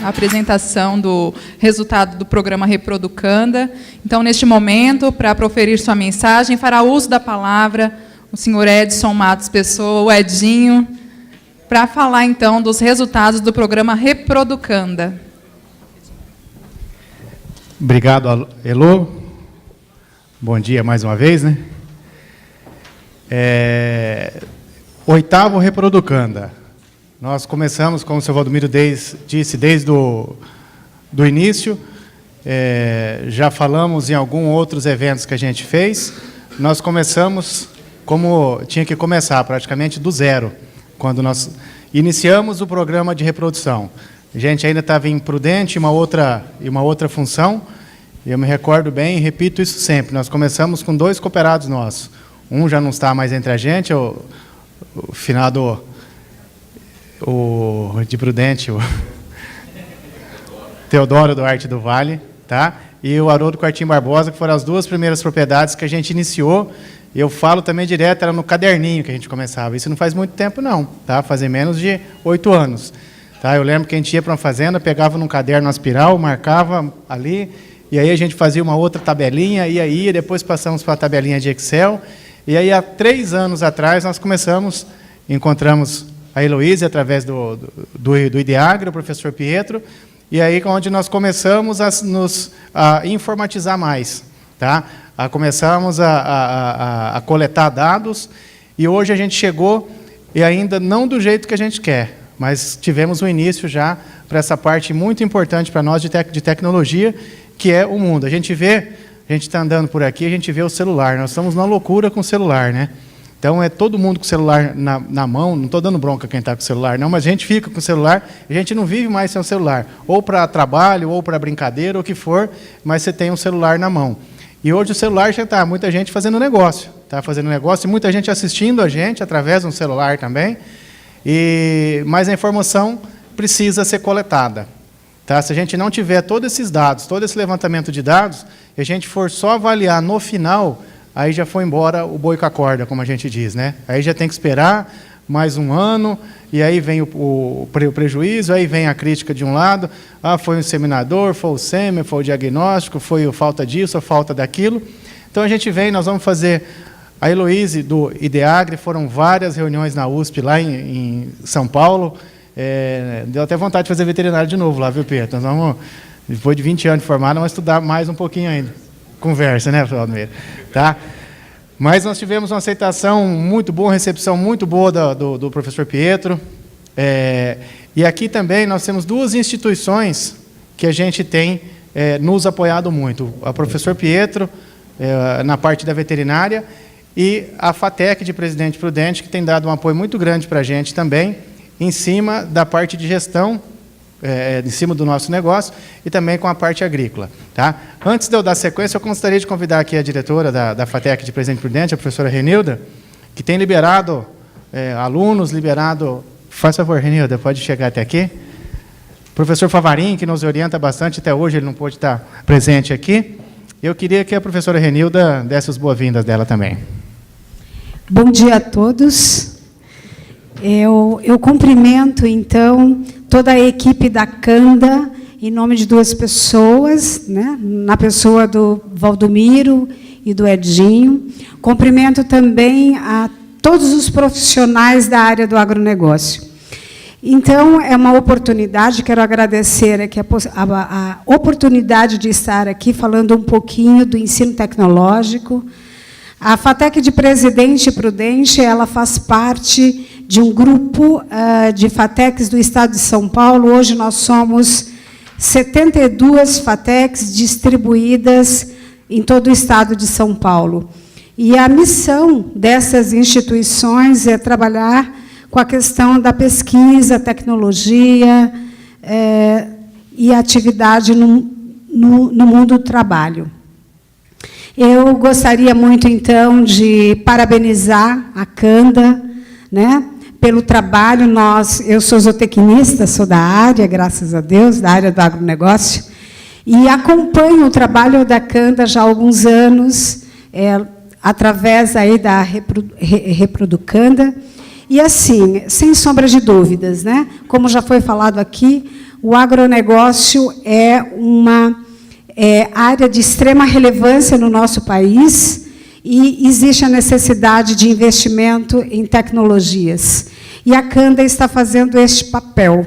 a apresentação do resultado do programa Reproducanda. Então, neste momento, para proferir sua mensagem, fará uso da palavra o senhor Edson Matos Pessoa, o Edinho, para falar, então, dos resultados do programa Reproducanda. Obrigado, Elô. Bom dia mais uma vez, né? Oitavo Reproducanda. Nós começamos, como o senhor Valdomiro disse, desde o início. Já falamos em alguns outros eventos que a gente fez. Nós começamos como tinha que começar, praticamente do zero, quando nós iniciamos o programa de reprodução. A gente ainda estava imprudente em uma outra função. Eu me recordo bem e repito isso sempre. Nós começamos com 2 cooperados nossos. Um já não está mais entre a gente, o finado de Prudente, o Teodoro Duarte do Vale, tá? E o Haroldo Quartim Barbosa, que foram as 2 primeiras propriedades que a gente iniciou. Eu falo também direto, era no caderninho que a gente começava. Isso não faz muito tempo, não, tá? Fazem menos de 8 anos. Tá? Eu lembro que a gente ia para uma fazenda, pegava num caderno aspiral, marcava ali, e aí a gente fazia uma outra tabelinha, e aí depois passamos para a tabelinha de Excel. E aí, há 3 anos atrás, nós encontramos a Heloísa através do IDEAGRE, o professor Pietro, e aí onde nós começamos a informatizar mais. Tá? Começamos a coletar dados, e hoje a gente chegou, e ainda não do jeito que a gente quer, mas tivemos um início já para essa parte muito importante para nós de tecnologia, que é o mundo. A gente está andando por aqui, a gente vê o celular. Nós estamos numa loucura com o celular, né? Então, todo mundo com o celular na mão. Não estou dando bronca quem está com o celular, não, mas a gente fica com o celular, a gente não vive mais sem o celular. Ou para trabalho, ou para brincadeira, ou o que for, mas você tem um celular na mão. E hoje o celular já está, muita gente fazendo negócio. Está fazendo negócio e muita gente assistindo a gente através de um celular também. Mas a informação precisa ser coletada. Tá? Se a gente não tiver todos esses dados, todo esse levantamento de dados, e a gente for só avaliar no final, aí já foi embora o boi com a corda, como a gente diz, né? Aí já tem que esperar mais um ano, e aí vem o prejuízo, aí vem a crítica de um lado, foi o inseminador, foi o sêmen, foi o diagnóstico, foi a falta disso, a falta daquilo. Então a gente nós vamos fazer, a Heloísa do IDEAGRE, foram várias reuniões na USP, lá em São Paulo. Deu até vontade de fazer veterinário de novo lá, viu, Pedro? Nós vamos, depois de 20 anos de formado, vamos estudar mais um pouquinho ainda. Conversa, né, Valdomiro? Tá? Mas nós tivemos uma aceitação muito boa, recepção muito boa do professor Pietro. E aqui também nós temos 2 instituições que a gente tem nos apoiado muito. A professor Pietro, na parte da veterinária, e a FATEC de Presidente Prudente, que tem dado um apoio muito grande para a gente também, em cima da parte de gestão, em cima do nosso negócio, e também com a parte agrícola. Tá? Antes de eu dar sequência, eu gostaria de convidar aqui a diretora da FATEC de Presidente Prudente, a professora Renilda, que tem liberado alunos, Faz favor, Renilda, pode chegar até aqui. O professor Favarin, que nos orienta bastante, até hoje ele não pôde estar presente aqui. Eu queria que a professora Renilda desse as boas-vindas dela também. Bom dia a todos. Eu cumprimento, então, toda a equipe da Canda, em nome de 2 pessoas, né, na pessoa do Valdomiro e do Edinho. Cumprimento também a todos os profissionais da área do agronegócio. Então, é uma oportunidade, quero agradecer aqui a oportunidade de estar aqui falando um pouquinho do ensino tecnológico. A FATEC de Presidente Prudente, ela faz parte de um grupo de FATECs do Estado de São Paulo. Hoje nós somos 72 FATECs distribuídas em todo o Estado de São Paulo. E a missão dessas instituições é trabalhar com a questão da pesquisa, tecnologia e atividade no mundo do trabalho. Eu gostaria muito, então, de parabenizar a Canda, né, pelo trabalho. Eu sou zootecnista, sou da área, graças a Deus, da área do agronegócio, e acompanho o trabalho da Canda já há alguns anos, através aí da Reproducanda. E, assim, sem sombra de dúvidas, né, como já foi falado aqui, o agronegócio é uma área de extrema relevância no nosso país e existe a necessidade de investimento em tecnologias. E a Canda está fazendo este papel.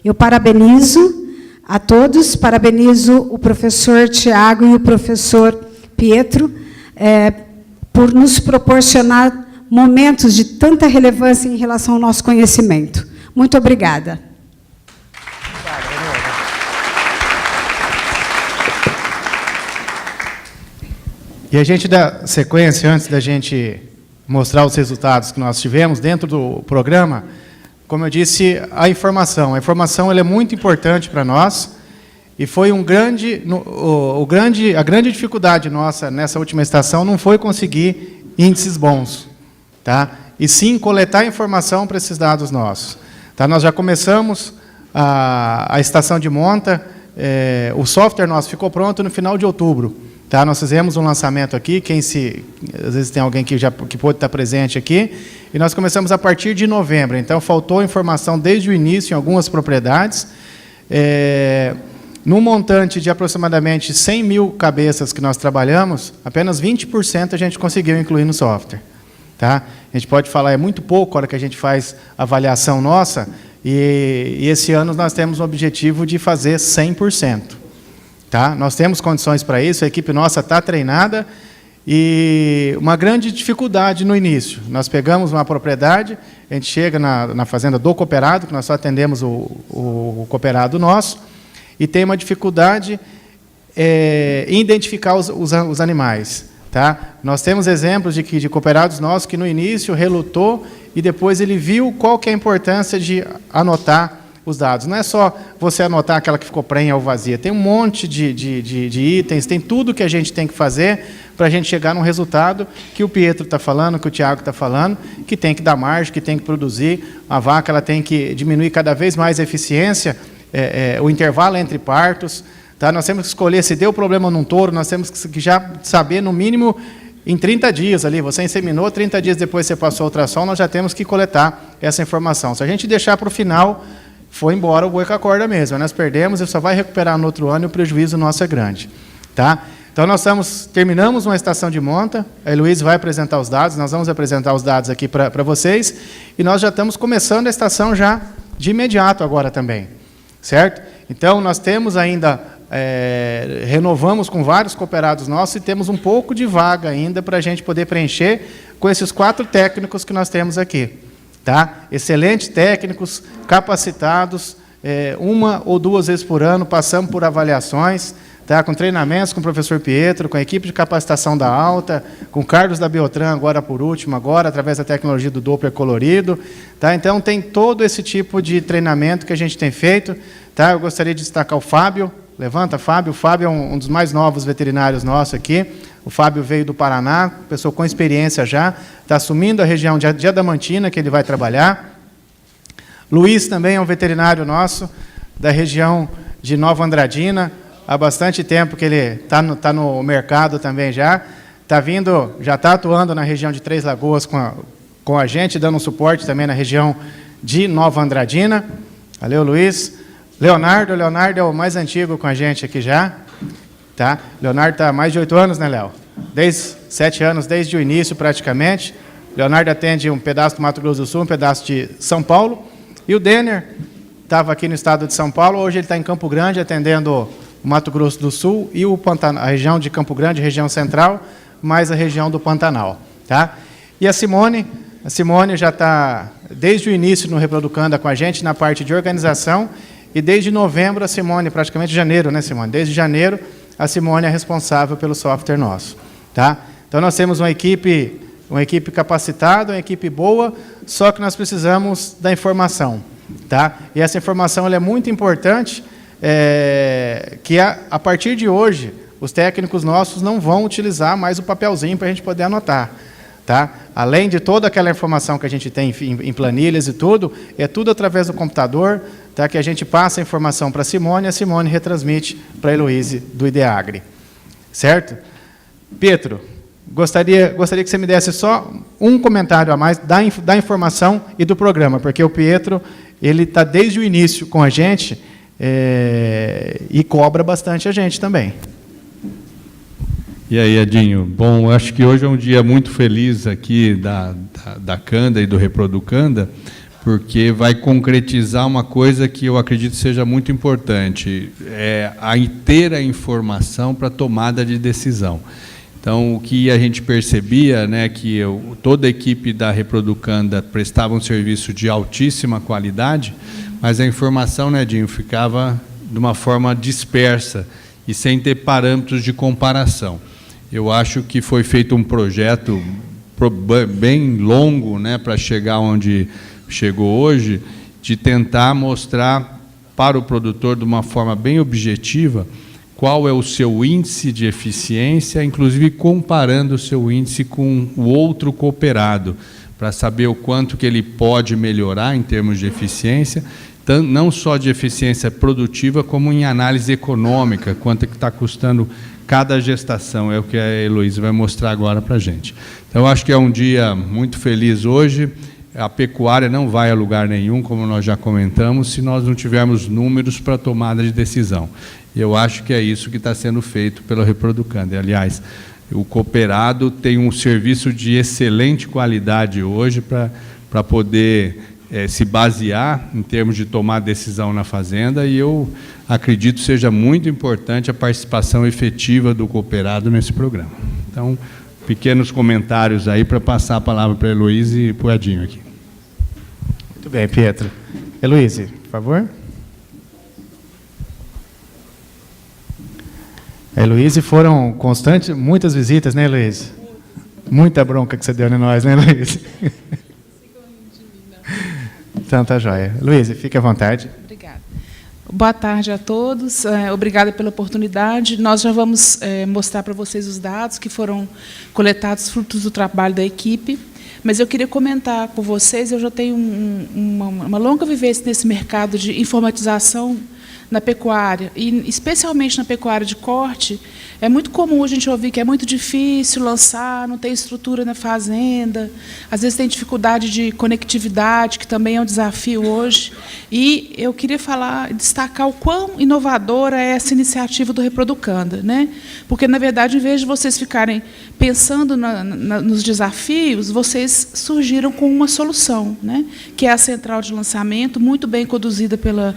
Eu parabenizo a todos, parabenizo o professor Tiago e o professor Pietro por nos proporcionar momentos de tanta relevância em relação ao nosso conhecimento. Muito obrigada. E a gente dá sequência, antes da gente mostrar os resultados que nós tivemos dentro do programa. Como eu disse, a informação ela é muito importante para nós, e foi a grande dificuldade nossa nessa última estação não foi conseguir índices bons, tá? E sim coletar informação para esses dados nossos. Tá? Nós já começamos a estação de monta, o software nosso ficou pronto no final de outubro. Tá? Nós fizemos um lançamento aqui, às vezes tem alguém que pode estar presente aqui, e nós começamos a partir de novembro. Então, faltou informação desde o início em algumas propriedades. No montante de aproximadamente 100 mil cabeças que nós trabalhamos, apenas 20% a gente conseguiu incluir no software. Tá? A gente pode falar, é muito pouco a hora que a gente faz a avaliação nossa, e esse ano nós temos o objetivo de fazer 100%. Tá? Nós temos condições para isso, a equipe nossa está treinada, e uma grande dificuldade no início. Nós pegamos uma propriedade, a gente chega na fazenda do cooperado, que nós só atendemos o cooperado nosso, e tem uma dificuldade em identificar os animais. Tá? Nós temos exemplos de cooperados nossos que no início relutou e depois ele viu qual que é a importância de anotar os dados. Não é só você anotar aquela que ficou prenha ou vazia. Tem um monte de itens, tem tudo que a gente tem que fazer para a gente chegar num resultado que o Pietro está falando, que o Tiago está falando, que tem que dar margem, que tem que produzir. A vaca ela tem que diminuir cada vez mais a eficiência, o intervalo entre partos. Tá? Nós temos que escolher se deu problema num touro, nós temos que já saber, no mínimo, em 30 dias ali, você inseminou, 30 dias depois você passou a ultrassom, nós já temos que coletar essa informação. Se a gente deixar para o final, foi embora o boi com a corda mesmo. Nós perdemos e só vai recuperar no outro ano e o prejuízo nosso é grande. Tá? Então, nós terminamos uma estação de monta, a Heloísa vai apresentar os dados, nós vamos apresentar os dados aqui para vocês, e nós já estamos começando a estação já de imediato agora também. Certo? Então, nós temos ainda, renovamos com vários cooperados nossos e temos um pouco de vaga ainda para a gente poder preencher com esses 4 técnicos que nós temos aqui. Tá? Excelentes técnicos, capacitados, 1 ou 2 vezes por ano, passamos por avaliações, tá? Com treinamentos com o professor Pietro, com a equipe de capacitação da Alta, com o Carlos da Biotran, agora por último, através da tecnologia do Doppler colorido. Tá? Então, tem todo esse tipo de treinamento que a gente tem feito. Tá? Eu gostaria de destacar o Fábio. Levanta, Fábio. O Fábio é um dos mais novos veterinários nossos aqui. O Fábio veio do Paraná, pessoa com experiência já, está assumindo a região de Adamantina, que ele vai trabalhar. Luiz também é um veterinário nosso, da região de Nova Andradina, há bastante tempo que ele está no mercado também já. Já está atuando na região de Três Lagoas com a gente, dando um suporte também na região de Nova Andradina. Valeu, Luiz. Leonardo é o mais antigo com a gente aqui já. Tá? Leonardo está há mais de 8 anos, né, Léo? 7 anos, desde o início, praticamente. Leonardo atende um pedaço do Mato Grosso do Sul, um pedaço de São Paulo. E o Denner estava aqui no estado de São Paulo, hoje ele está em Campo Grande, atendendo o Mato Grosso do Sul e a região de Campo Grande, região central, mais a região do Pantanal. Tá? E a Simone já está, desde o início no Reproducanda com a gente, na parte de organização, e desde novembro a Simone, praticamente janeiro, né, Simone? Desde janeiro, a Simone é responsável pelo software nosso. Tá? Então, nós temos uma equipe capacitada, uma equipe boa, só que nós precisamos da informação. Tá? E essa informação ela é muito importante, que a partir de hoje, os técnicos nossos não vão utilizar mais o papelzinho para a gente poder anotar. Tá? Além de toda aquela informação que a gente tem em planilhas e tudo, é tudo através do computador, tá? Que a gente passa a informação para a Simone retransmite para a Heloíse do IDEAGRE. Certo? Pietro, gostaria que você me desse só um comentário a mais da informação e do programa, porque o Pietro ele está desde o início com a gente, e cobra bastante a gente também. E aí, Edinho? Bom, acho que hoje é um dia muito feliz aqui da Canda e do Reproducanda, porque vai concretizar uma coisa que eu acredito seja muito importante, ter a informação para tomada de decisão. Então, o que a gente percebia, né, que toda a equipe da Reproducanda prestava um serviço de altíssima qualidade, mas a informação, né, Edinho, ficava de uma forma dispersa e sem ter parâmetros de comparação. Eu acho que foi feito um projeto bem longo, né, para chegar onde chegou hoje, de tentar mostrar para o produtor, de uma forma bem objetiva, qual é o seu índice de eficiência, inclusive comparando o seu índice com o outro cooperado, para saber o quanto que ele pode melhorar em termos de eficiência, não só de eficiência produtiva, como em análise econômica, quanto é que está custando cada gestação, é o que a Heloísa vai mostrar agora para a gente. Então, eu acho que é um dia muito feliz hoje. A pecuária não vai a lugar nenhum, como nós já comentamos, se nós não tivermos números para tomada de decisão. E eu acho que é isso que está sendo feito pela Reproducanda. Aliás, o cooperado tem um serviço de excelente qualidade hoje para poder se basear em termos de tomar decisão na fazenda, e eu acredito seja muito importante a participação efetiva do cooperado nesse programa. Então, pequenos comentários aí para passar a palavra para a Heloísa e para o Edinho aqui. Muito bem, Pietro. Heloísa, por favor. A Heloísa, foram constantes, muitas visitas, né, Heloísa? Muita bronca que você deu em nós, né, Heloísa? Então, tá joia. Heloísa, fique à vontade. Obrigada. Boa tarde a todos. Obrigada pela oportunidade. Nós já vamos mostrar para vocês os dados que foram coletados frutos do trabalho da equipe. Mas eu queria comentar com vocês, eu já tenho uma longa vivência nesse mercado de informatização na pecuária, e especialmente na pecuária de corte. É muito comum a gente ouvir que é muito difícil lançar, não tem estrutura na fazenda, às vezes tem dificuldade de conectividade, que também é um desafio hoje. E eu queria destacar o quão inovadora é essa iniciativa do Reproducanda, né? Porque, na verdade, em vez de vocês ficarem pensando nos desafios, vocês surgiram com uma solução, né? Que é a central de lançamento, muito bem conduzida pela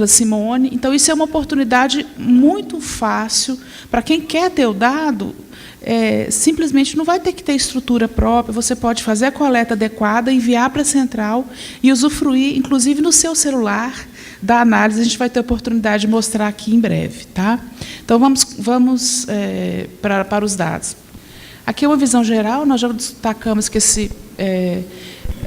Simone. Então, isso é uma oportunidade muito fácil para quem quer ter o dado. Simplesmente não vai ter que ter estrutura própria, você pode fazer a coleta adequada, enviar para a central e usufruir, inclusive no seu celular, da análise. A gente vai ter a oportunidade de mostrar aqui em breve. Tá? Então, vamos para os dados. Aqui é uma visão geral, nós já destacamos que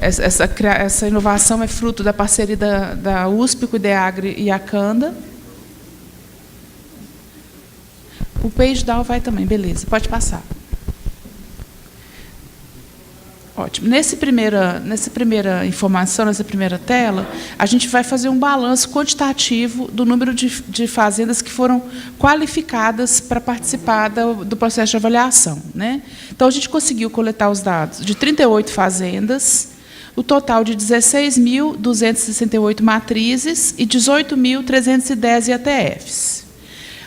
essa inovação é fruto da parceria da USP, o IDEAGRE e a Canda. O page down vai também, beleza, pode passar. Ótimo. Nessa primeira informação, nessa primeira tela, a gente vai fazer um balanço quantitativo do número de fazendas que foram qualificadas para participar do processo de avaliação, né? Então, a gente conseguiu coletar os dados de 38 fazendas, o total de 16.268 matrizes e 18.310 IATFs.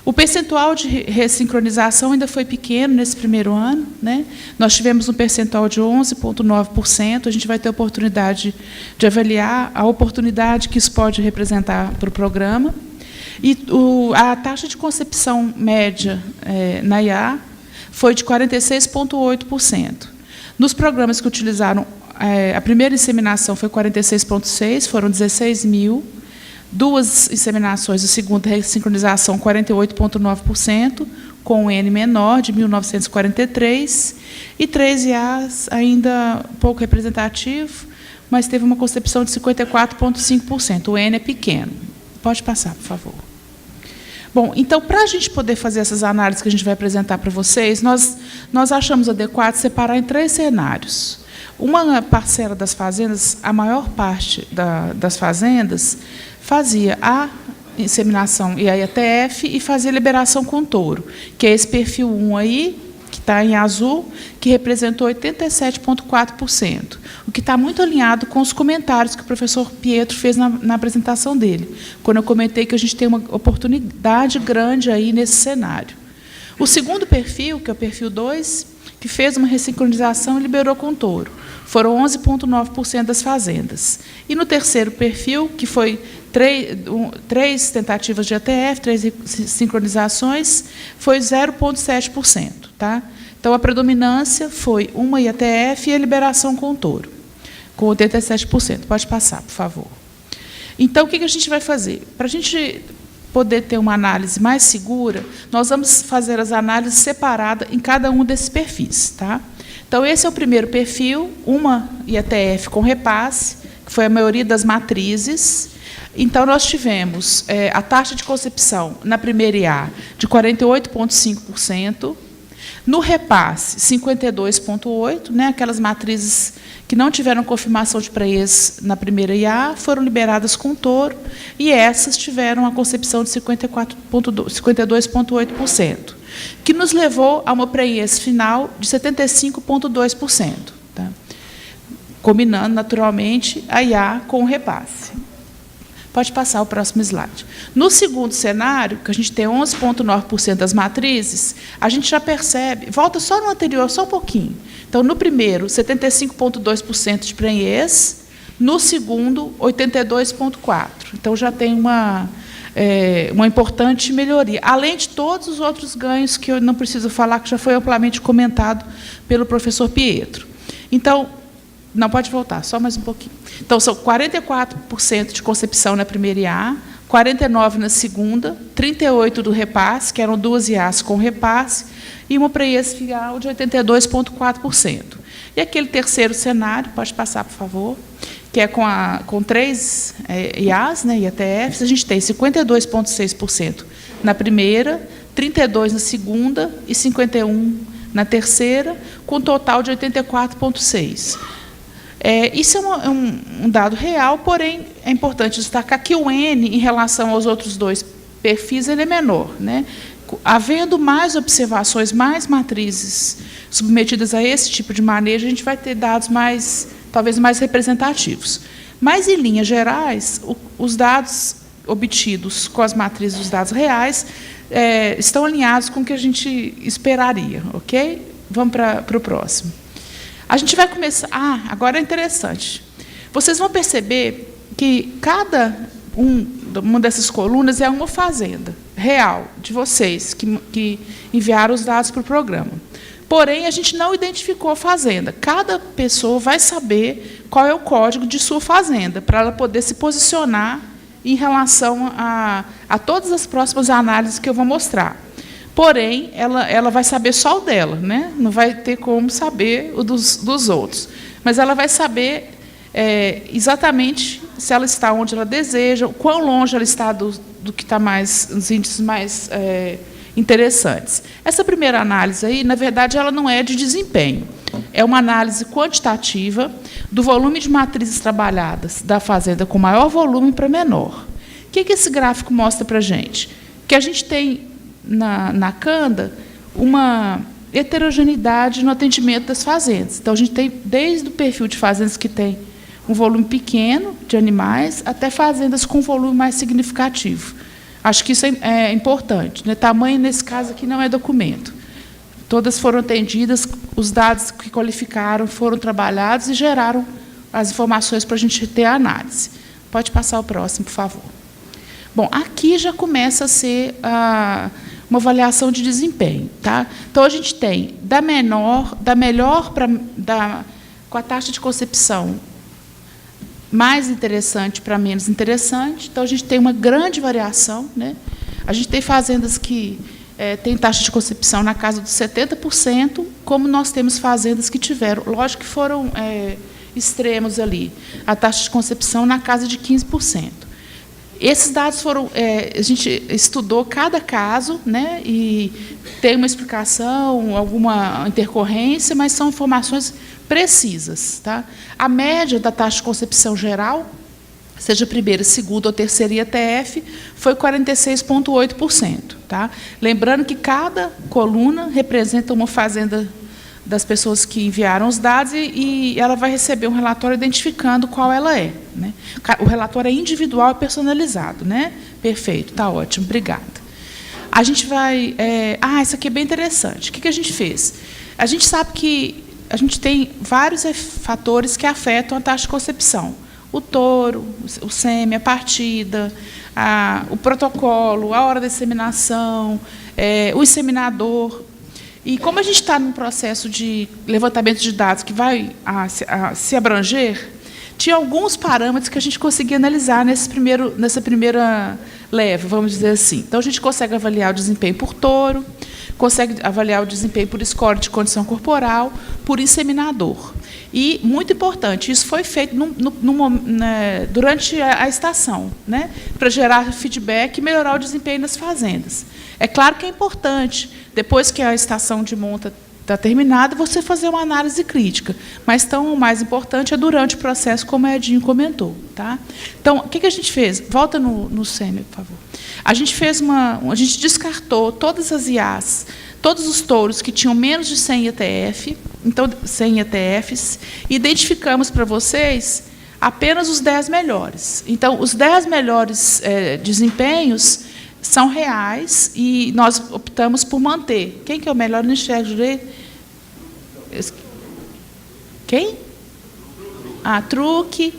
O percentual de ressincronização ainda foi pequeno nesse primeiro ano, né? Nós tivemos um percentual de 11,9%. A gente vai ter a oportunidade de avaliar a oportunidade que isso pode representar para o programa. E a taxa de concepção média na IA foi de 46,8%. Nos programas que utilizaram a primeira inseminação foi 46,6%, foram 16.000. Duas inseminações, a segunda ressincronização, 48,9%, com um N menor, de 1943, e 3 IAs ainda pouco representativo, mas teve uma concepção de 54,5%. O N é pequeno. Pode passar, por favor. Bom, então, para a gente poder fazer essas análises que a gente vai apresentar para vocês, nós achamos adequado separar em 3 cenários. Uma parcela das fazendas, a maior parte das fazendas, fazia a inseminação e a IATF e fazia a liberação com touro, que é esse perfil 1 aí, que está em azul, que representou 87,4%, o que está muito alinhado com os comentários que o professor Pietro fez na apresentação dele, quando eu comentei que a gente tem uma oportunidade grande aí nesse cenário. O segundo perfil, que é o perfil 2, que fez uma ressincronização e liberou com touro. Foram 11,9% das fazendas. E no terceiro perfil, que foi três tentativas de ATF, 3 sincronizações, foi 0,7%. Tá? Então, a predominância foi uma IATF e a liberação com touro, com 87%. Pode passar, por favor. Então, o que a gente vai fazer? Para a gente poder ter uma análise mais segura, nós vamos fazer as análises separadas em cada um desses perfis. Tá? Então, esse é o primeiro perfil, uma IATF com repasse, que foi a maioria das matrizes. Então, nós tivemos a taxa de concepção na primeira IA de 48,5%, no repasse, 52,8%, né, aquelas matrizes que não tiveram confirmação de pré-ex na primeira IA foram liberadas com touro, e essas tiveram a concepção de 52,8%, que nos levou a uma pré-ex final de 75,2%, tá? Combinando, naturalmente, a IA com o repasse. Pode passar o próximo slide. No segundo cenário, que a gente tem 11,9% das matrizes, a gente já percebe, volta só no anterior, só um pouquinho. Então, no primeiro, 75,2% de pré-ex, no segundo, 82,4%. Então, já tem uma importante melhoria, além de todos os outros ganhos que eu não preciso falar, que já foi amplamente comentado pelo professor Pietro. Então, não, pode voltar, só mais um pouquinho. Então, são 44% de concepção na primeira IA, 49% na segunda, 38% do repasse, que eram 2 IAs com repasse, e uma pré-ex final de 82,4%. E aquele terceiro cenário, pode passar, por favor, que é com 3 IAs, né, IATFs, a gente tem 52,6% na primeira, 32% na segunda e 51% na terceira, com um total de 84,6%. Isso é um dado real, porém, é importante destacar que o N, em relação aos outros 2 perfis, ele é menor, né? Havendo mais observações, mais matrizes submetidas a esse tipo de manejo, a gente vai ter dados talvez mais representativos. Mas, em linhas gerais, os dados obtidos com as matrizes dos dados reais estão alinhados com o que a gente esperaria, ok? Vamos para o próximo. A gente vai começar... agora é interessante. Vocês vão perceber que cada uma dessas colunas é uma fazenda real de vocês que enviaram os dados para o programa. Porém, a gente não identificou a fazenda. Cada pessoa vai saber qual é o código de sua fazenda, para ela poder se posicionar em relação a todas as próximas análises que eu vou mostrar. Porém, ela vai saber só o dela, né? Não vai ter como saber o dos outros. Mas ela vai saber exatamente se ela está onde ela deseja, o quão longe ela está do que está os índices mais interessantes. Essa primeira análise aí, na verdade, ela não é de desempenho. É uma análise quantitativa do volume de matrizes trabalhadas da fazenda com maior volume para menor. O que esse gráfico mostra para a gente? Que a gente tem na Canda uma heterogeneidade no atendimento das fazendas. Então, a gente tem desde o perfil de fazendas que tem um volume pequeno de animais até fazendas com volume mais significativo. Acho que isso é importante, né? Tamanho, nesse caso aqui, não é documento. Todas foram atendidas, os dados que qualificaram foram trabalhados e geraram as informações para a gente ter a análise. Pode passar o próximo, por favor. Bom, aqui já começa a ser uma avaliação de desempenho. Tá? Então, a gente tem com a taxa de concepção mais interessante para menos interessante. Então, a gente tem uma grande variação, né? A gente tem fazendas que têm taxa de concepção na casa dos 70%, como nós temos fazendas que tiveram, lógico que foram extremos ali, a taxa de concepção na casa de 15%. Esses dados foram... a gente estudou cada caso, né, e tem uma explicação, alguma intercorrência, mas são informações precisas. Tá? A média da taxa de concepção geral seja primeira, segunda ou terceira IETF, foi 46,8%. Tá? Lembrando que cada coluna representa uma fazenda das pessoas que enviaram os dados e ela vai receber um relatório identificando qual ela é. Né? O relatório é individual e personalizado. Né? Perfeito, está ótimo, obrigada. A gente vai... isso aqui é bem interessante. O que a gente fez? A gente sabe que a gente tem vários fatores que afetam a taxa de concepção. O touro, o sêmen, a partida, o protocolo, a hora da inseminação, o inseminador. E como a gente está num processo de levantamento de dados que vai se abranger, tinha alguns parâmetros que a gente conseguia analisar nessa primeira leva, vamos dizer assim. Então, a gente consegue avaliar o desempenho por touro, consegue avaliar o desempenho por score de condição corporal, por inseminador. E, muito importante, isso foi feito durante a estação, né, para gerar feedback e melhorar o desempenho nas fazendas. É claro que é importante, depois que a estação de monta está terminada, você fazer uma análise crítica. Mas o mais importante é durante o processo, como a Edinho comentou. Tá? Então, o que a gente fez? Volta no SEMI, por favor. A gente descartou todas as IAs, todos os touros que tinham menos de 100 IETF, então 100 IETFs, e identificamos para vocês apenas os 10 melhores. Então, os 10 melhores desempenhos são reais e nós optamos por manter. Quem que é o melhor? Não enxergo direito. Quem? Truque,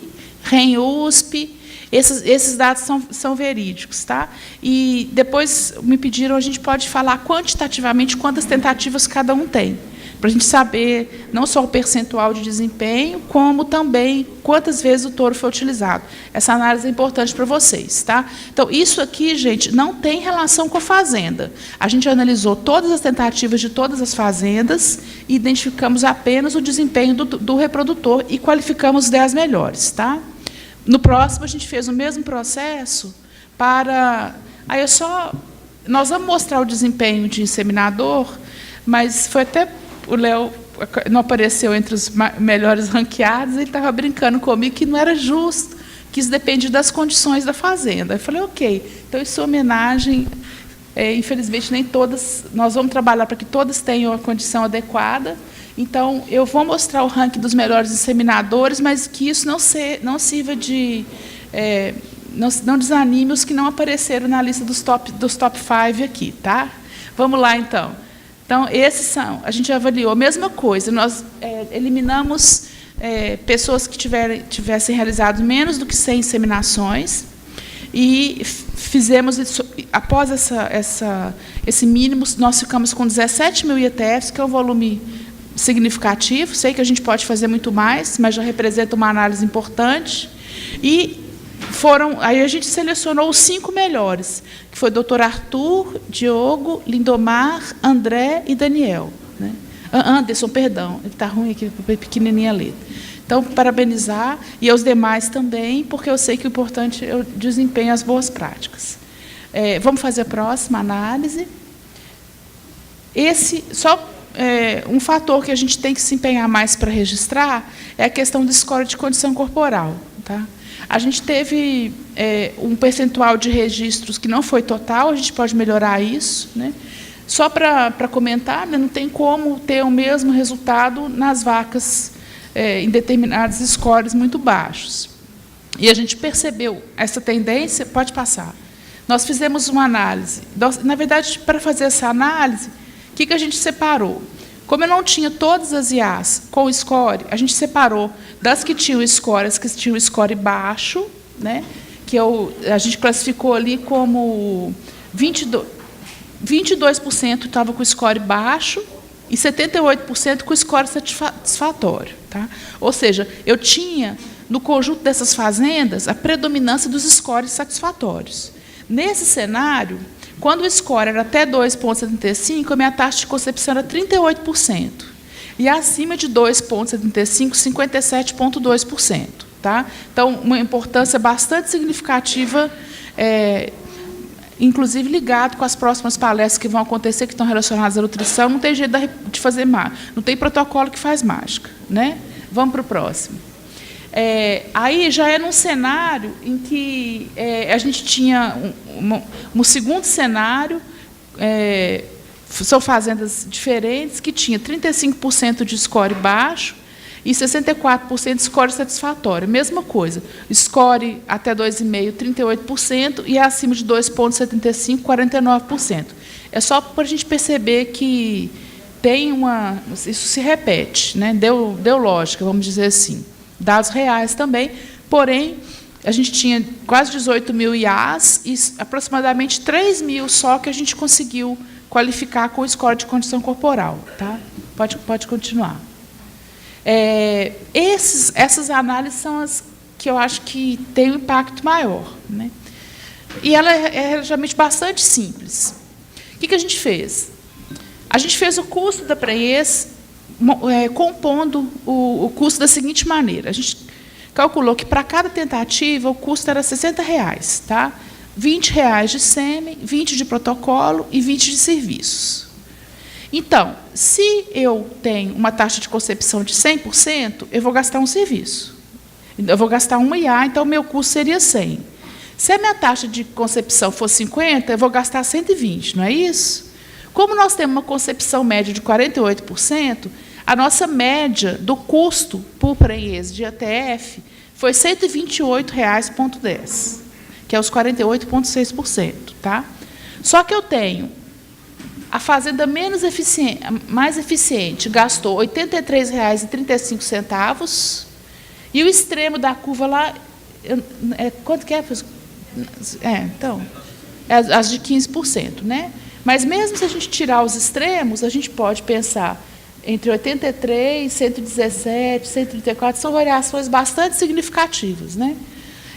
REM-USP. Esses dados são verídicos. Tá? E depois me pediram, a gente pode falar quantitativamente quantas tentativas cada um tem, para a gente saber não só o percentual de desempenho, como também quantas vezes o touro foi utilizado. Essa análise é importante para vocês. Tá? Então, isso aqui, gente, não tem relação com a fazenda. A gente analisou todas as tentativas de todas as fazendas e identificamos apenas o desempenho do reprodutor e qualificamos os 10 melhores. Tá? No próximo, a gente fez o mesmo processo para... Nós vamos mostrar o desempenho de inseminador, mas foi até... O Léo não apareceu entre os melhores ranqueados, ele estava brincando comigo que não era justo, que isso depende das condições da fazenda. Eu falei, ok, então isso é homenagem, infelizmente nem todas, nós vamos trabalhar para que todas tenham a condição adequada. Então, eu vou mostrar o ranking dos melhores inseminadores, mas que isso não sirva de... não desanime os que não apareceram na lista dos top 5 aqui. Tá? Vamos lá, então. Então, a gente avaliou a mesma coisa, nós eliminamos pessoas que tivessem realizado menos do que 100 inseminações e fizemos, após esse mínimo, nós ficamos com 17 mil IETFs, que é um volume significativo, sei que a gente pode fazer muito mais, mas já representa uma análise importante, e aí a gente selecionou os 5 melhores, que foi o doutor Arthur, Diogo, Lindomar, André e Daniel. Né? Anderson, perdão, ele está ruim aqui, pequenininha a letra. Então, parabenizar, e aos demais também, porque eu sei que o importante é o desempenho, as boas práticas. Vamos fazer a próxima análise. Um fator que a gente tem que se empenhar mais para registrar é a questão do score de condição corporal. Tá? A gente teve um percentual de registros que não foi total, a gente pode melhorar isso. Né? Só para comentar, né, não tem como ter o mesmo resultado nas vacas em determinados scores muito baixos. E a gente percebeu essa tendência, pode passar. Nós fizemos uma análise. Na verdade, para fazer essa análise, o que a gente separou? Como eu não tinha todas as IAs com score, a gente separou das que tinham score, as que tinham score baixo, né, que a gente classificou ali como 22% estava com score baixo e 78% com score satisfatório. Tá? Ou seja, eu tinha, no conjunto dessas fazendas, a predominância dos scores satisfatórios. Nesse cenário, quando o score era até 2,75, a minha taxa de concepção era 38%. E acima de 2,75, 57,2%. Tá? Então, uma importância bastante significativa, inclusive ligado com as próximas palestras que vão acontecer, que estão relacionadas à nutrição, não tem jeito de fazer mágica. Não tem protocolo que faz mágica. Né? Vamos para o próximo. Aí já é num cenário em que a gente tinha um segundo cenário, são fazendas diferentes, que tinha 35% de score baixo e 64% de score satisfatório. Mesma coisa, score até 2,5%, 38%, e acima de 2,75%, 49%. É só para a gente perceber que tem isso se repete, né? Deu lógica, vamos dizer assim. Dados reais também, porém, a gente tinha quase 18 mil IAs e aproximadamente 3 mil só que a gente conseguiu qualificar com o score de condição corporal. Tá? Pode continuar. Essas análises são as que eu acho que têm um impacto maior, né? E ela é relativamente bastante simples. O que a gente fez? A gente fez o custo da pré-ES compondo o custo da seguinte maneira. A gente calculou que, para cada tentativa, o custo era R$ 60, tá? R$ 20 de SEMI, 20 de protocolo e 20 de serviços. Então, se eu tenho uma taxa de concepção de 100%, eu vou gastar um serviço. Eu vou gastar uma IA, então o meu custo seria 100. Se a minha taxa de concepção for 50, eu vou gastar 120, não é isso? Como nós temos uma concepção média de 48%, a nossa média do custo por pré-ES de ATF foi R$ 128,10, que é os 48,6%. Tá? Só que eu tenho a fazenda mais eficiente gastou R$ 83,35, e o extremo da curva lá, quanto que é? Então, as de 15%. Né? Mas, mesmo se a gente tirar os extremos, a gente pode pensar entre 83, 117, 134, são variações bastante significativas. Né?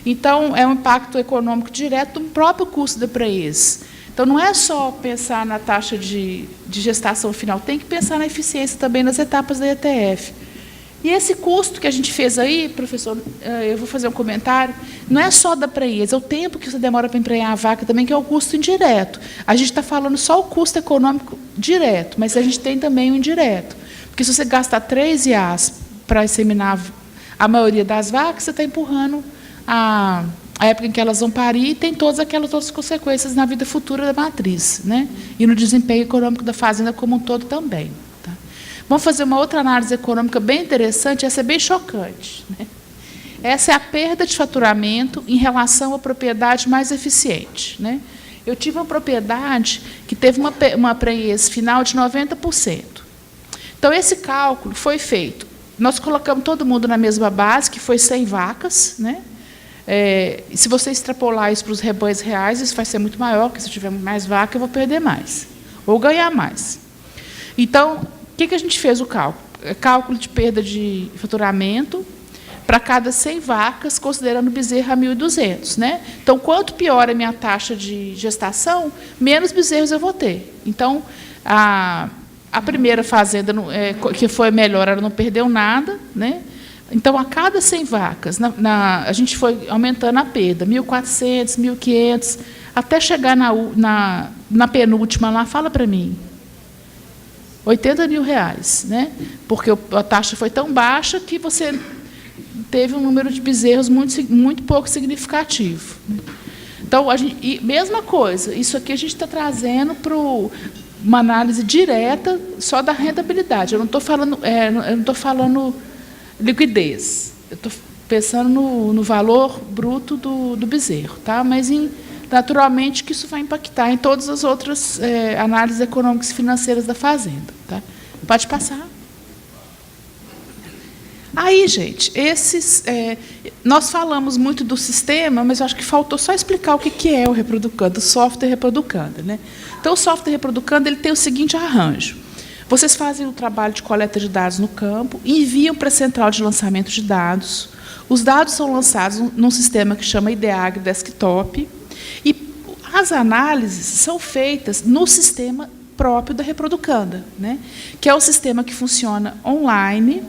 Então, é um impacto econômico direto do próprio custo da pré-ES. Então, não é só pensar na taxa de gestação final, tem que pensar na eficiência também nas etapas da ETF. E esse custo que a gente fez aí, professor, eu vou fazer um comentário, não é só da pré-ES, é o tempo que você demora para emprenhar a vaca também, que é o custo indireto. A gente está falando só o custo econômico direto, mas a gente tem também o indireto. Porque se você gastar 3 IAs para inseminar a maioria das vacas, você está empurrando a época em que elas vão parir, e tem todas aquelas outras consequências na vida futura da matriz, né? E no desempenho econômico da fazenda como um todo também. Tá? Vamos fazer uma outra análise econômica bem interessante, essa é bem chocante. Né? Essa é a perda de faturamento em relação à propriedade mais eficiente. Né? Eu tive uma propriedade que teve uma pré-ES final de 90%. Então, esse cálculo foi feito. Nós colocamos todo mundo na mesma base, que foi 100 vacas, né? Se você extrapolar isso para os rebanhos reais, isso vai ser muito maior, porque se eu tiver mais vaca, eu vou perder mais, ou ganhar mais. Então, o que a gente fez o cálculo? Cálculo de perda de faturamento para cada 100 vacas, considerando bezerro a 1.200. Né? Então, quanto pior a minha taxa de gestação, menos bezerros eu vou ter. Então, a primeira fazenda, que foi melhor, ela não perdeu nada, né? Então, a cada 100 vacas, a gente foi aumentando a perda, 1.400, 1.500, até chegar na penúltima lá, fala para mim, R$ 80 mil, né? Porque a taxa foi tão baixa que você teve um número de bezerros muito pouco significativo. Então, mesma coisa, isso aqui a gente está trazendo para uma análise direta só da rentabilidade. Eu não estou falando liquidez. Eu estou pensando no valor bruto do bezerro, tá? Mas, naturalmente, que isso vai impactar em todas as outras análises econômicas e financeiras da fazenda. Tá? Pode passar. Aí, gente, nós falamos muito do sistema, mas eu acho que faltou só explicar o que é o Reproducanda, o software Reproducanda. Né? Então, o software Reproducanda ele tem o seguinte arranjo. Vocês fazem o trabalho de coleta de dados no campo, enviam para a central de lançamento de dados. Os dados são lançados num sistema que chama IDEAG Desktop, e as análises são feitas no sistema próprio da Reproducanda, né? Que é um sistema que funciona online.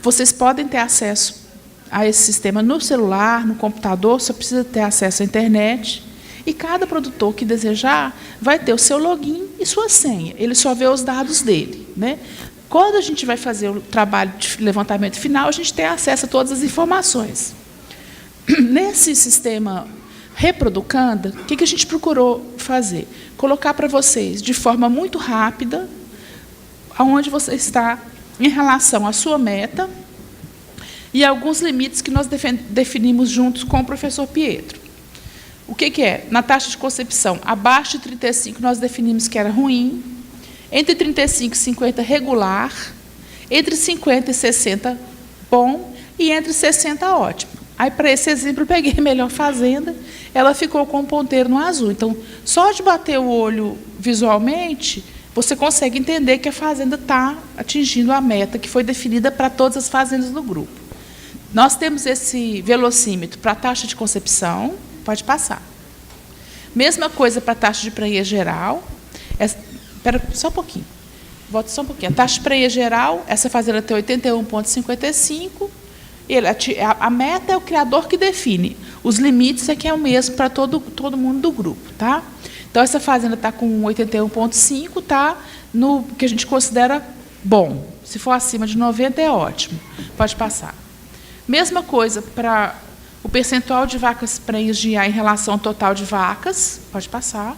Vocês podem ter acesso a esse sistema no celular, no computador, só precisa ter acesso à internet. E cada produtor que desejar vai ter o seu login e sua senha. Ele só vê os dados dele. Né? Quando a gente vai fazer o trabalho de levantamento final, a gente tem acesso a todas as informações. Nesse sistema Reproducanda, o que a gente procurou fazer? Colocar para vocês, de forma muito rápida, aonde você está em relação à sua meta e alguns limites que nós definimos juntos com o professor Pietro. O que é? Na taxa de concepção, abaixo de 35, nós definimos que era ruim, entre 35 e 50, regular, entre 50 e 60, bom, e entre 60, ótimo. Aí, para esse exemplo, eu peguei a melhor fazenda, ela ficou com o ponteiro no azul. Então, só de bater o olho visualmente, você consegue entender que a fazenda está atingindo a meta que foi definida para todas as fazendas do grupo. Nós temos esse velocímetro para a taxa de concepção, pode passar. Mesma coisa para a taxa de prenhez geral. Espera só um pouquinho. Volta só um pouquinho. A taxa de prenhez geral, essa fazenda tem 81,55. A meta é o criador que define. Os limites é que é o mesmo para todo mundo do grupo. Tá? Então, essa fazenda está com 81,5, está no que a gente considera bom. Se for acima de 90, é ótimo. Pode passar. Mesma coisa para o percentual de vacas prenhes de IA em relação ao total de vacas. Pode passar.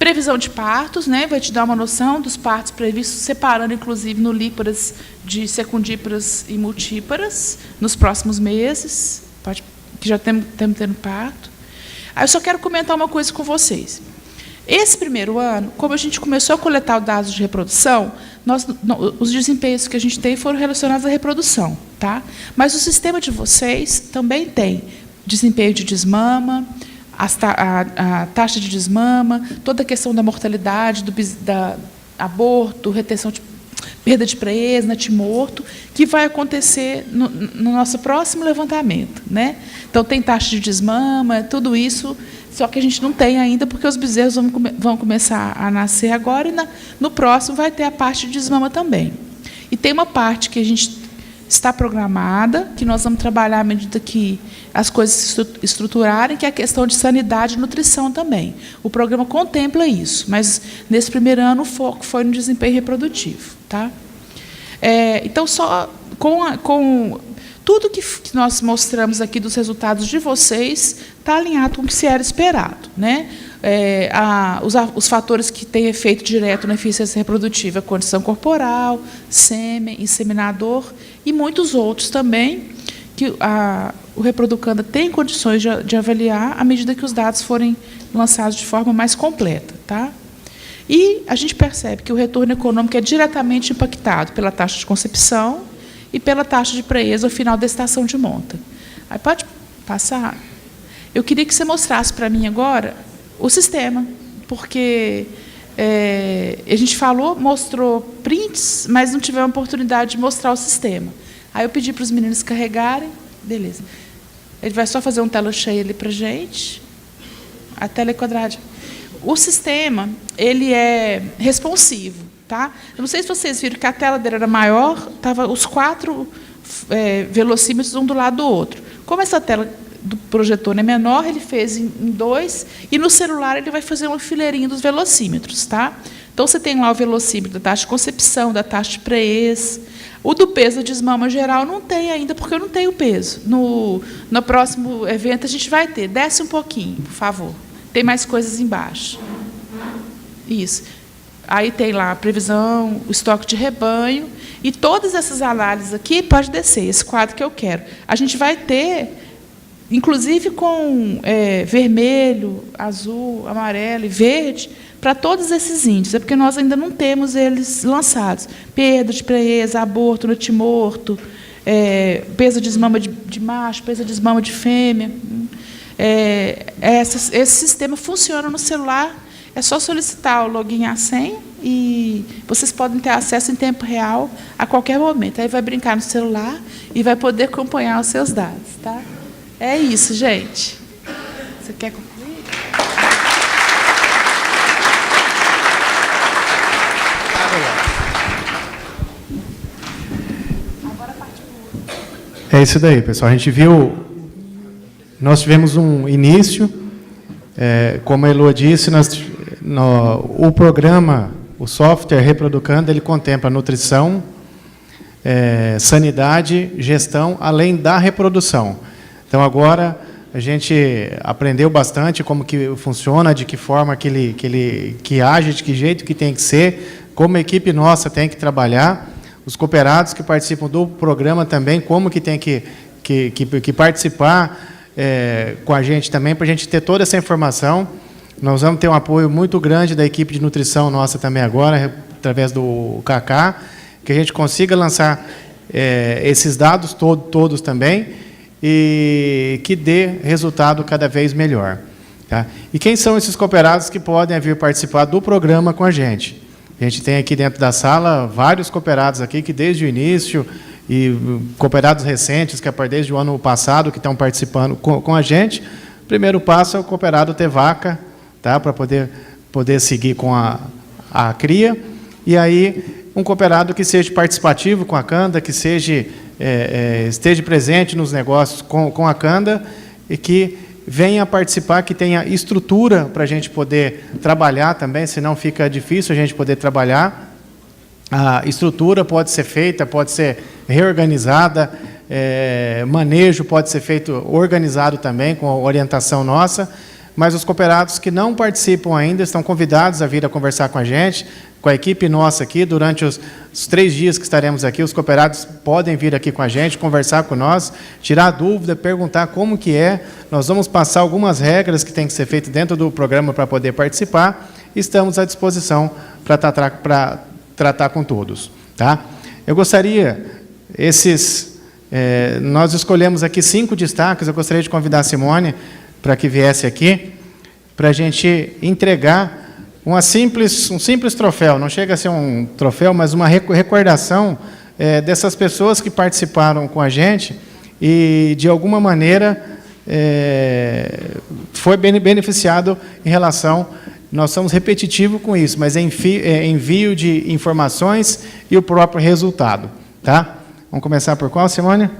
Previsão de partos, né? Vai te dar uma noção dos partos previstos, separando, inclusive, nulíparas de secundíparas e multíparas, nos próximos meses, que já estamos tendo parto. Aí eu só quero comentar uma coisa com vocês. Esse primeiro ano, como a gente começou a coletar os dados de reprodução, os desempenhos que a gente tem foram relacionados à reprodução. Tá? Mas o sistema de vocês também tem desempenho de desmama, a taxa de desmama, toda a questão da mortalidade, da aborto, retenção de perda de prenhez, natimorto, que vai acontecer no nosso próximo levantamento. Né? Então, tem taxa de desmama, tudo isso, só que a gente não tem ainda, porque os bezerros vão começar a nascer agora, e no próximo vai ter a parte de desmama também. E tem uma parte que a gente está programada, que nós vamos trabalhar à medida que as coisas se estruturarem, que é a questão de sanidade e nutrição também. O programa contempla isso, mas, nesse primeiro ano, o foco foi no desempenho reprodutivo. Tá? Então, só com tudo que nós mostramos aqui dos resultados de vocês, está alinhado com o que se era esperado. Né? Os fatores que têm efeito direto na eficiência reprodutiva, condição corporal, sêmen, inseminador, e muitos outros também, que o Reproducanda tem condições de avaliar à medida que os dados forem lançados de forma mais completa. Tá? E a gente percebe que o retorno econômico é diretamente impactado pela taxa de concepção e pela taxa de prenhez ao final da estação de monta. Aí pode passar? Eu queria que você mostrasse para mim agora o sistema, porque a gente mostrou prints, mas não tivemos a oportunidade de mostrar o sistema. Aí eu pedi para os meninos carregarem, beleza. Ele vai só fazer uma tela cheia ali para a gente. A tela é quadradinha. O sistema, ele é responsivo. Tá? Eu não sei se vocês viram que a tela dele era maior, estava os 4 velocímetros um do lado do outro. Como essa tela do projetor é menor, ele fez em 2, e no celular ele vai fazer uma fileirinha dos velocímetros. Tá? Então, você tem lá o velocímetro da taxa de concepção, da taxa de prenhez. O do peso de desmama geral não tem ainda, porque eu não tenho peso. No próximo evento a gente vai ter. Desce um pouquinho, por favor. Tem mais coisas embaixo. Isso. Aí tem lá a previsão, o estoque de rebanho, e todas essas análises aqui, pode descer, esse quadro que eu quero. A gente vai ter, inclusive com vermelho, azul, amarelo e verde, para todos esses índices, porque nós ainda não temos eles lançados. Perda de prenhez, aborto, natimorto, peso de desmama de macho, peso de desmama de fêmea. Esse sistema funciona no celular. É só solicitar o login e a senha e vocês podem ter acesso em tempo real a qualquer momento. Aí vai brincar no celular e vai poder acompanhar os seus dados. Tá? É isso, gente. Você quer concluir? É isso daí, pessoal. A gente viu... Nós tivemos um início... como a Elô disse, o programa o software Reproducanda, ele contempla nutrição, sanidade, gestão, além da reprodução. Então, agora, a gente aprendeu bastante como que funciona, de que forma que age, de que jeito que tem que ser, como a equipe nossa tem que trabalhar, os cooperados que participam do programa também, como que tem que participar com a gente também, para a gente ter toda essa informação. Nós vamos ter um apoio muito grande da equipe de nutrição nossa também agora, através do Cacá, que a gente consiga lançar esses dados todos também e que dê resultado cada vez melhor. Tá? E quem são esses cooperados que podem vir participar do programa com a gente? A gente tem aqui dentro da sala vários cooperados aqui que desde o início, e cooperados recentes, que desde o ano passado, que estão participando com a gente. O primeiro passo é o cooperado ter vaca, tá? Para poder seguir com a cria. E aí, um cooperado que seja participativo com a Canda, que esteja presente nos negócios com a Canda e que venha participar, que tenha estrutura para a gente poder trabalhar também, senão fica difícil a gente poder trabalhar. A estrutura pode ser feita, pode ser reorganizada, manejo pode ser feito organizado também, com a orientação nossa, mas os cooperados que não participam ainda estão convidados a vir a conversar com a gente, com a equipe nossa aqui, durante os 3 dias que estaremos aqui, os cooperados podem vir aqui com a gente, conversar com nós, tirar dúvida, perguntar como que é. Nós vamos passar algumas regras que têm que ser feitas dentro do programa para poder participar. Estamos à disposição para tratar com todos. Tá? Eu gostaria, nós escolhemos aqui 5 destaques, eu gostaria de convidar a Simone para que viesse aqui, para a gente entregar um simples troféu, não chega a ser um troféu, mas uma recordação dessas pessoas que participaram com a gente e, de alguma maneira, foi beneficiado em relação... Nós somos repetitivos com isso, mas envio de informações e o próprio resultado. Tá? Vamos começar por qual, Simone?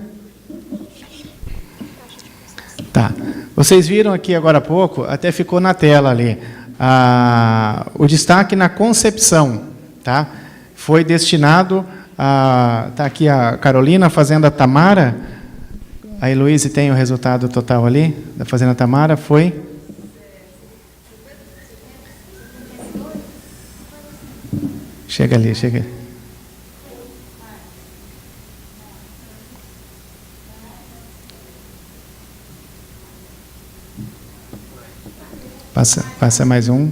Tá. Vocês viram aqui agora há pouco, até ficou na tela ali, o destaque na concepção. Tá? Foi destinado a... Está aqui a Carolina, a Fazenda Tamara. A Heloíse tem o resultado total ali, da Fazenda Tamara, foi... Chega ali, chega. Passa mais um.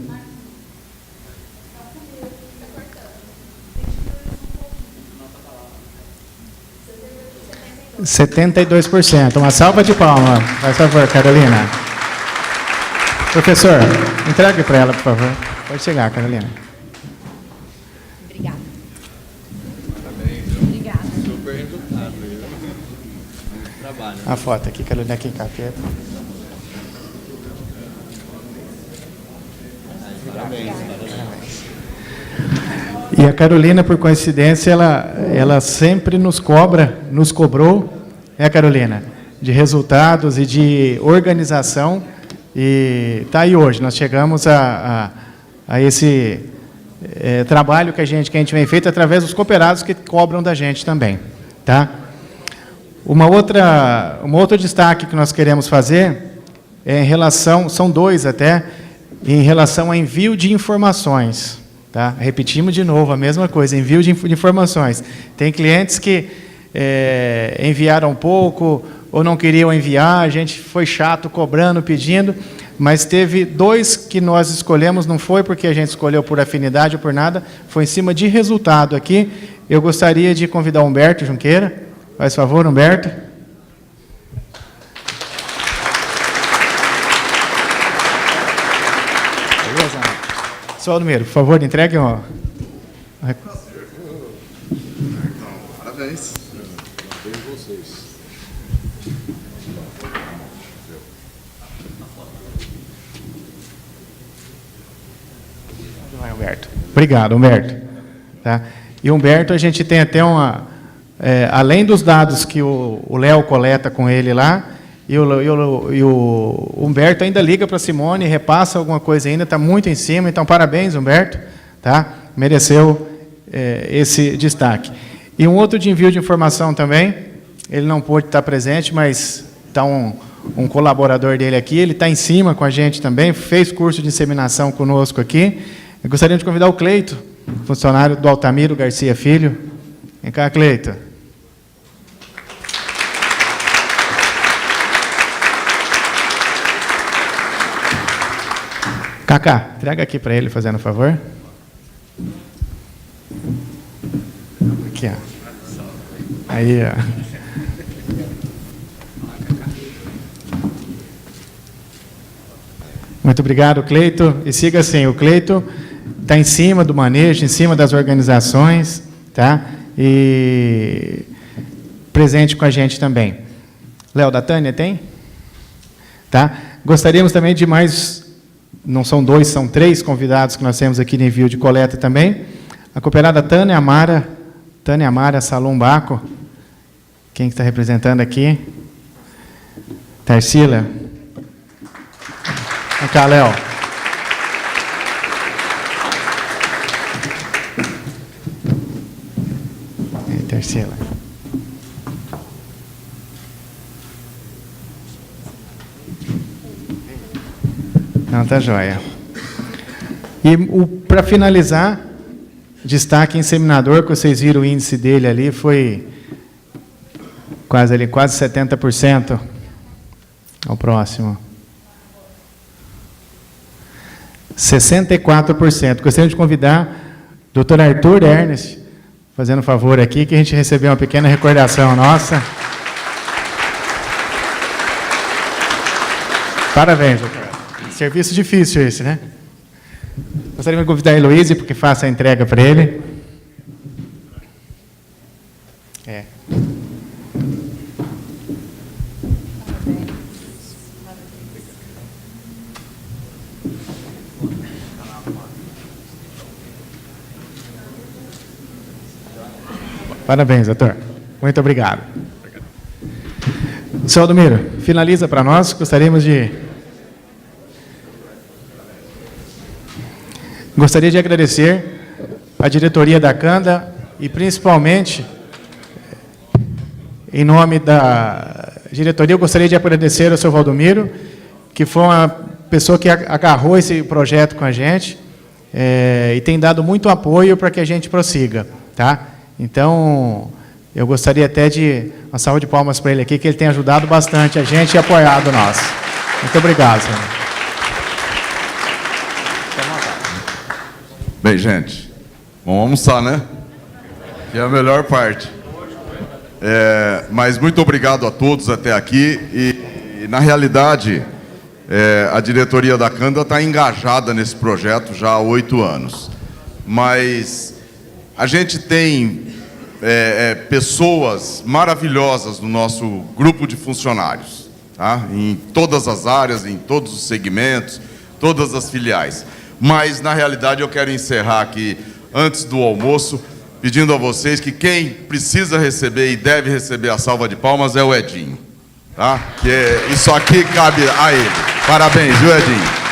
72%. Uma salva de palmas. Faz favor, Carolina. Professor, entregue para ela, por favor. Pode chegar, Carolina. Obrigada. Super resultado. Trabalho. A foto aqui, Carolina, aqui, capeta. Parabéns. E a Carolina, por coincidência, ela sempre nos cobrou, Carolina, de resultados e de organização. E está aí hoje, nós chegamos a esse trabalho que a gente vem feito através dos cooperados que cobram da gente também. Tá? Um outro destaque que nós queremos fazer é em relação, são 2 até, em relação ao envio de informações. Tá? Repetimos de novo a mesma coisa, envio de informações. Tem clientes que enviaram pouco ou não queriam enviar, a gente foi chato cobrando, pedindo, mas teve 2 que nós escolhemos, não foi porque a gente escolheu por afinidade ou por nada, foi em cima de resultado aqui. Eu gostaria de convidar o Humberto Junqueira. Faz favor, Humberto. Só o número, por favor, entregue um. Parabéns. Vai, Humberto. Obrigado, Humberto. Tá? E, Humberto, a gente tem até uma... além dos dados que o Léo coleta com ele lá, e o Humberto ainda liga para a Simone, repassa alguma coisa ainda, está muito em cima, então parabéns, Humberto. Tá? Mereceu esse destaque. E um outro de envio de informação também, ele não pôde estar presente, mas está um colaborador dele aqui, ele está em cima com a gente também, fez curso de inseminação conosco aqui. Eu gostaria de convidar o Cleito, funcionário do Altamiro Garcia Filho. Vem cá, Cleito. Cacá, entrega aqui para ele, fazendo um favor. Aqui, ó. Aí, ó. Muito obrigado, Cleito. E siga assim, o Cleito está em cima do manejo, em cima das organizações, tá? E presente com a gente também. Léo, da Tânia, tem? Tá? Gostaríamos também de mais... Não são 2, são 3 convidados que nós temos aqui no envio de coleta também. A cooperada Tânia Amara Salom Baco. Quem está representando aqui? Tarsila. Vem cá, Léo. Tarsila. Não, tá joia. E para finalizar, destaque inseminador, que vocês viram o índice dele ali, foi quase 70%. Ao próximo. 64%. Gostaria de convidar o Dr. Arthur Ernest, fazendo um favor aqui, que a gente recebeu uma pequena recordação nossa. Parabéns, doutor. Serviço difícil esse, né? Gostaria de convidar a Heloísa, porque faça a entrega para ele. Parabéns, doutor. Muito obrigado. Senhor Aldomiro, finaliza para nós. Gostaria de agradecer a diretoria da Canda e, principalmente, em nome da diretoria, eu gostaria de agradecer ao senhor Valdomiro, que foi uma pessoa que agarrou esse projeto com a gente e tem dado muito apoio para que a gente prossiga, tá? Então, eu gostaria até de uma salva de palmas para ele aqui, que ele tem ajudado bastante a gente e apoiado nós. Muito obrigado, senhor. Bem, gente, vamos almoçar, né? Que é a melhor parte. Mas muito obrigado a todos até aqui. E na realidade, a diretoria da Canda está engajada nesse projeto já há 8 anos. Mas a gente tem pessoas maravilhosas no nosso grupo de funcionários, tá? Em todas as áreas, em todos os segmentos, todas as filiais. Mas, na realidade, eu quero encerrar aqui, antes do almoço, pedindo a vocês que quem precisa receber e deve receber a salva de palmas é o Edinho, tá? Que isso aqui cabe a ele. Parabéns, viu, Edinho?